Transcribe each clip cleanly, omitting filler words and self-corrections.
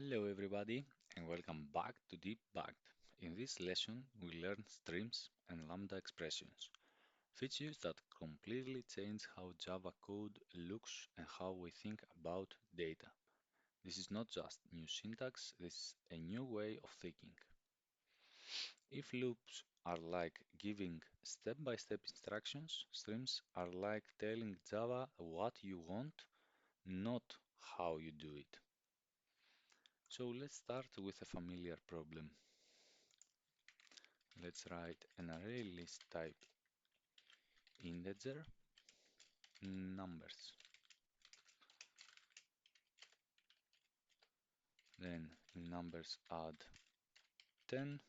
Hello everybody and welcome back to Debugged. In this lesson we learn streams and lambda expressions, features that completely change how Java code looks and how we think about data. This is not just new syntax, this is a new way of thinking. If loops are like giving step-by-step instructions, streams are like telling Java what you want, not how you do it. So let's start with a familiar problem. Let's write an array list type integer numbers. Then in numbers add 10,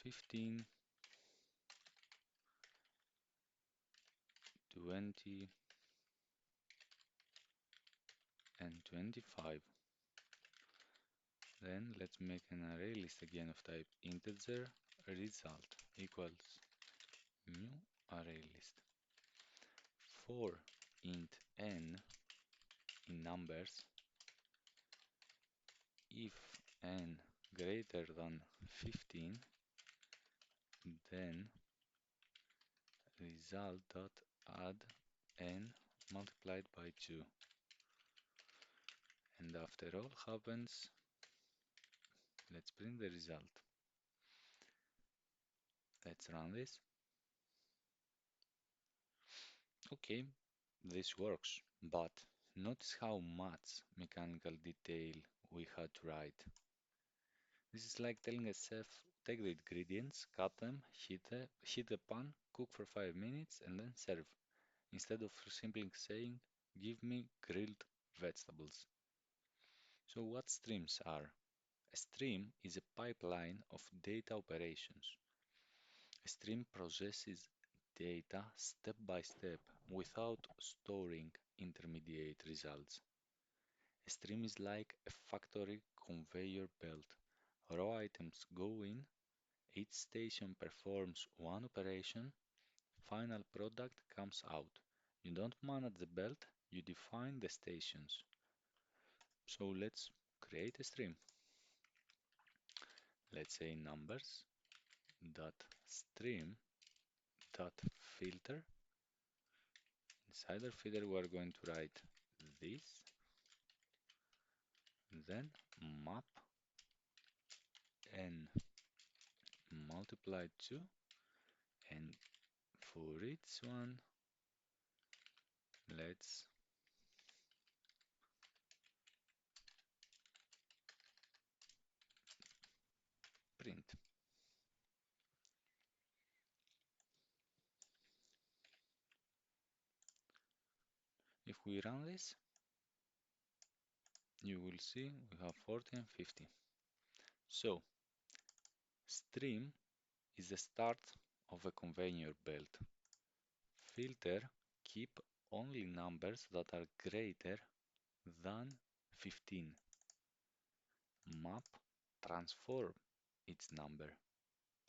15, 20, and 25. Then let's make an array list again of type integer result equals new array list. For int n in numbers, if n greater than 15, then result dot add n multiplied by 2. And after all happens, let's print the result. Let's run this. Okay, this works, but notice how much mechanical detail we had to write. This is like telling a chef, take the ingredients, cut them, heat the pan, cook for 5 minutes, and then serve, instead of simply saying, give me grilled vegetables. So what streams are? A stream is a pipeline of data operations. A stream processes data step by step without storing intermediate results. A stream is like a factory conveyor belt. Raw items go in, each station performs one operation, final product comes out. You don't manage the belt, you define the stations. So let's create a stream. Let's say numbers dot stream dot filter. Inside our filter we are going to write this, then map n multiplied 2, and for each one let's print. If we run this, you will see we have 40 and 50. So stream is the start of a conveyor belt. Filter keep only numbers that are greater than 15. Map transform its number,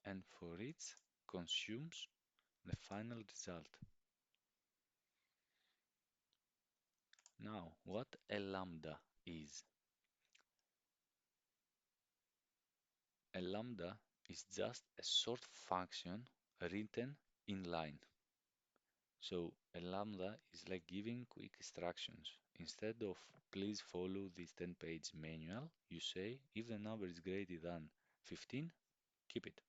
and for each consumes the final result. Now, what a lambda is? A lambda is just a short function written in line. So a lambda is like giving quick instructions. Instead of please follow this 10-page manual, you say if the number is greater than 15, keep it.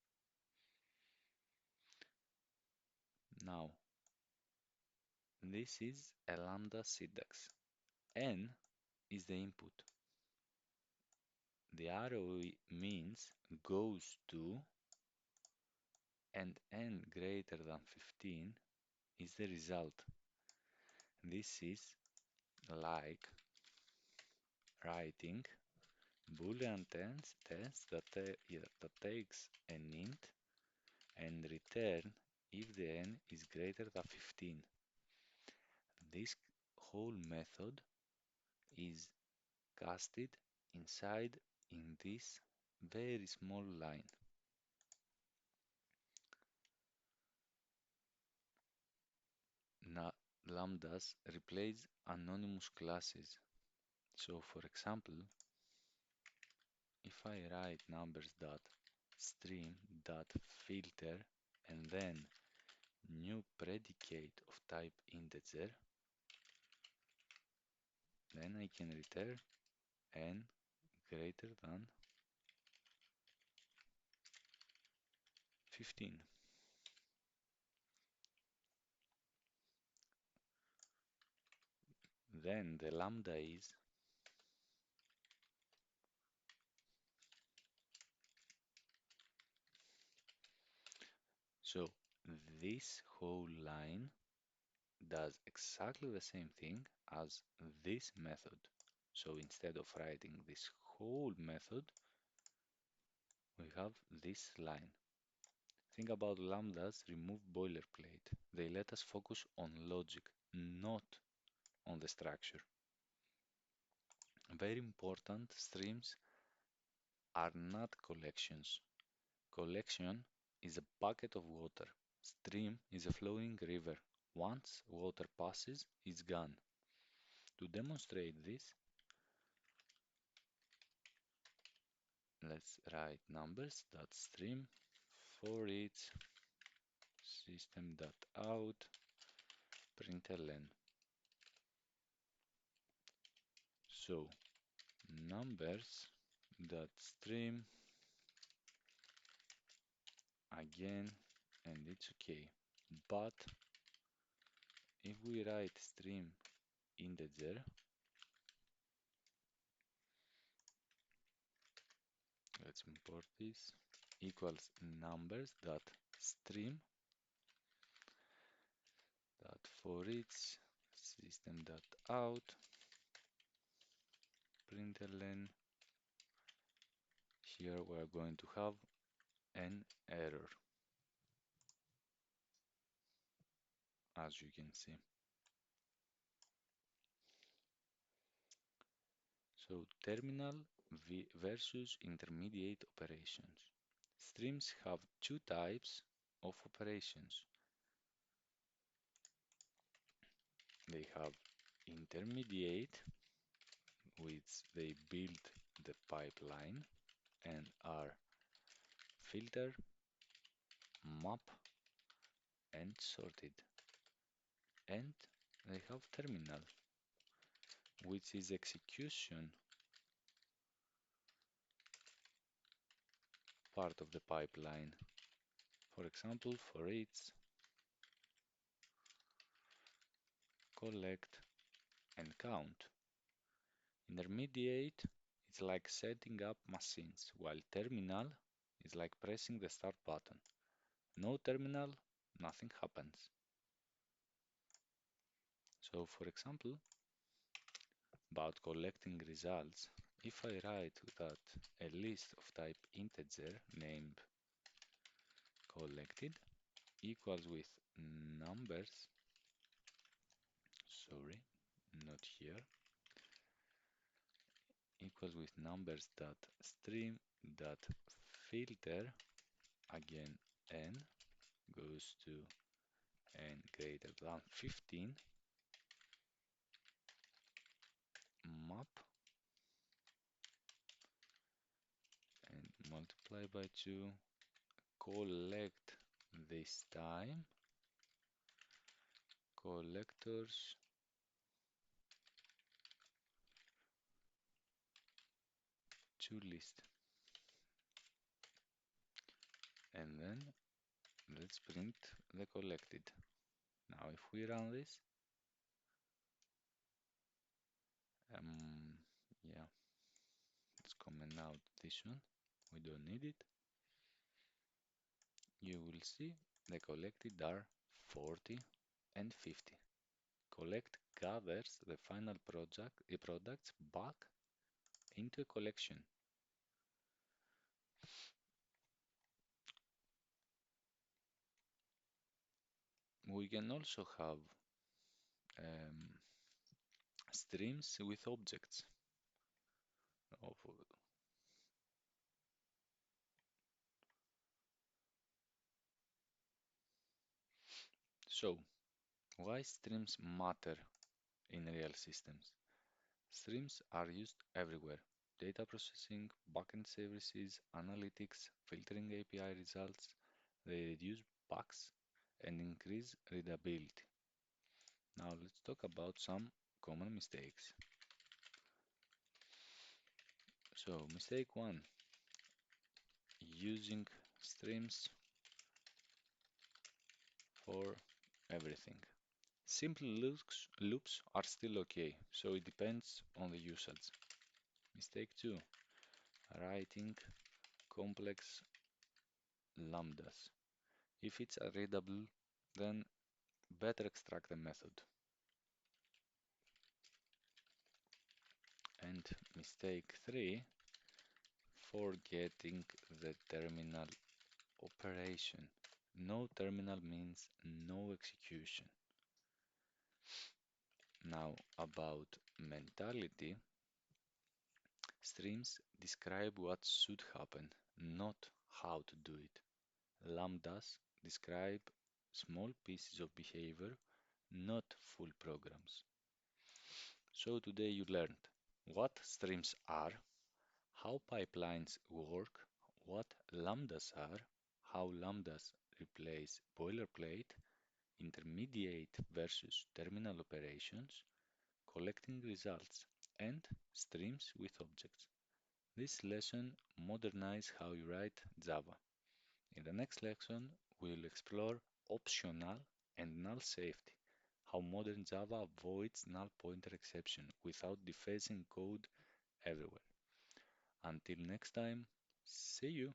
Now, this is a lambda syntax. N is the input. The arrow means goes to, and n greater than 15 is the result. This is like writing Boolean test that takes an int and return if the n is greater than 15. This whole method is casted inside in this very small line. Now, lambdas replace anonymous classes. So for example, if I write numbers dot stream dot filter and then new predicate of type integer, then I can return n greater than 15. Then the lambda is, so this whole line does exactly the same thing as this method. So instead of writing this whole method, we have this line. Think about lambdas remove boilerplate. They let us focus on logic, not on the structure. Very important, streams are not collections. Collection is a bucket of water. Stream is a flowing river. Once water passes, it's gone. To demonstrate this, let's write numbers dot stream for each system dot out println. So numbers dot stream again, and it's okay. But if we write stream integer, let's import this, equals numbers dot stream dot for each system dot out println. Here we are going to have an error, as you can see. So terminal versus intermediate operations. Streams have two types of operations. They have intermediate, which they build the pipeline and are filter, map, and sorted. And they have terminal, which is execution part of the pipeline. For example, for each, collect, and count. Intermediate is like setting up machines, while terminal is like pressing the start button. No terminal, nothing happens. So for example, about collecting results, if I write that a list of type integer named collected equals with numbers, sorry, not here, equals with numbers dot stream dot filter, again n goes to n greater than 15, map and multiply by 2, collect this time, collectors to list, and then let's print the collected. Now if we run this, yeah, let's comment out this one, we don't need it. You will see the collected are 40 and 50. Collect gathers the final products back into a collection. We can also have um, streams with objects. Of, so, why streams matter in real systems? Streams are used everywhere. Data processing, backend services, analytics, filtering API results. They reduce bugs and increase readability. Now let's talk about some common mistakes. So, mistake one, using streams for everything. Simple loops are still okay, so it depends on the usage. Mistake 2, writing complex lambdas. If it's unreadable, then better extract the method. And mistake 3, forgetting the terminal operation. No terminal means no execution. Now, about mentality, streams describe what should happen, not how to do it. Lambdas describe small pieces of behavior, not full programs. So today you learned what streams are, how pipelines work, what lambdas are, how lambdas replace boilerplate, intermediate versus terminal operations, collecting results, and streams with objects. This lesson modernizes how you write Java. In the next lesson, we will explore optional and null safety, how modern Java avoids null pointer exception without defacing code everywhere. Until next time, see you.